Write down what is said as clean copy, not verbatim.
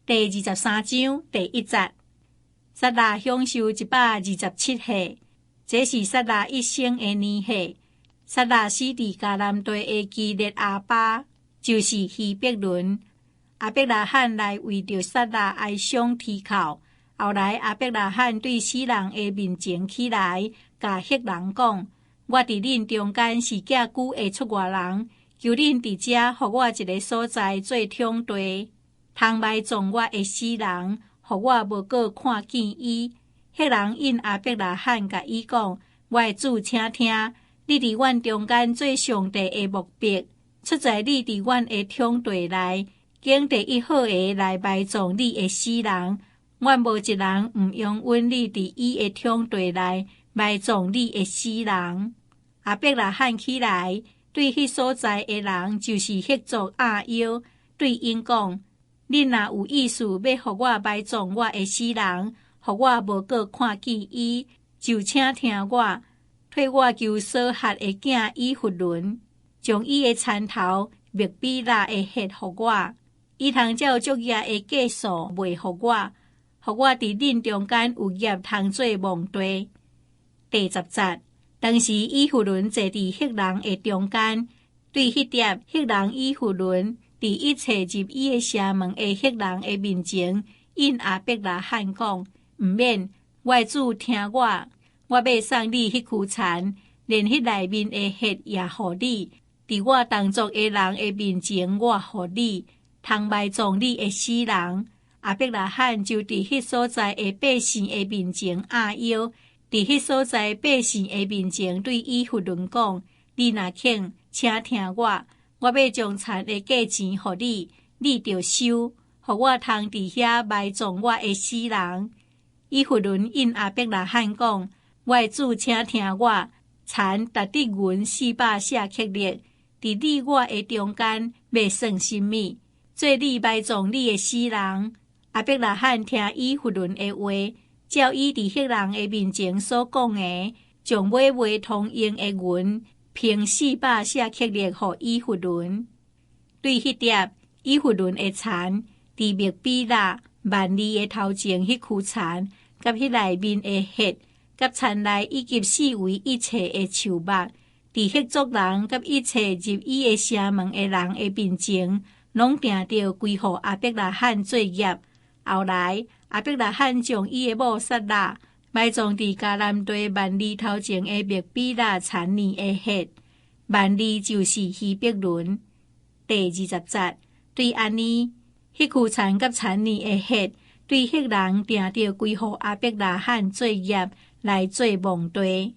第23章第1節。撒拉享受127歲，這是撒拉一生的年歲。撒拉死佇迦南地的基列阿巴，就是希伯倫。亞伯拉罕來為着撒拉哀傷啼哭。後來亞伯拉罕對死人的面前起來，甲赫人講：我佇恁中間是寄居的出外人，求恁佇遮，互我一個所在做統地，通埋葬我的死人，互我無閣看見伊。赫人應亞伯拉罕甲伊講：我的主，請聽，你佇阮中間做上帝的目標，出在你佇阮的統地內，揀第一好個來埋葬你的死人。阮無一人毋容允你佇伊的統地內埋葬你的死人。亞伯拉罕起來，對迄所在的人，就是迄族亞猶，對因講：恁若有意思要互我埋葬我的死人，互我無閣看見伊，就請聽我，替我求所轄的囝以弗倫，將伊的田頭麥比拉的血互我，伊通照足業的計數賣互我，互我佇恁中間有業通做蒙地。第10節。當時以弗倫坐佇赫人的中間，對迄碟赫人以弗倫佇一切入伊的城門的赫人的面前，應亞伯拉罕講：毋免，我的主聽我，我要送你迄區田，連迄內面的血也互你，佇我同族的人的面前，我互你，通埋葬你的死人。亞伯拉罕就佇迄所在的百姓的面前亞猶。佇迄所在百姓的面前，對以弗倫講：你若肯，請聽我，我要將田的價錢予你，你就收，互我通佇遐埋葬我的死人。以弗倫應亞伯拉罕講：我的主，請聽我，田值得銀400舍客勒，佇你我的中間要算甚物？做你埋葬你的死人。亞伯拉罕聽以弗倫的話。照伊佇赫人的面前所講的，將買賣通用的銀平400舍客勒予以弗倫。對迄碟以弗倫的田，佇麥比拉萬里的頭前迄區田，甲迄內面的血，甲田內以及四圍一切的樹木，佇迄族人甲一切入伊的城門的人的面前，攏定着歸予亞伯拉罕做業。後來亞伯拉罕將伊的某撒拉埋葬佇迦南地萬里頭前的麥比拉田裡的血，萬里就是希伯倫。第20節。對安尼，迄區田甲田裡的血，對赫人定着歸予亞伯拉罕做業來做蒙地。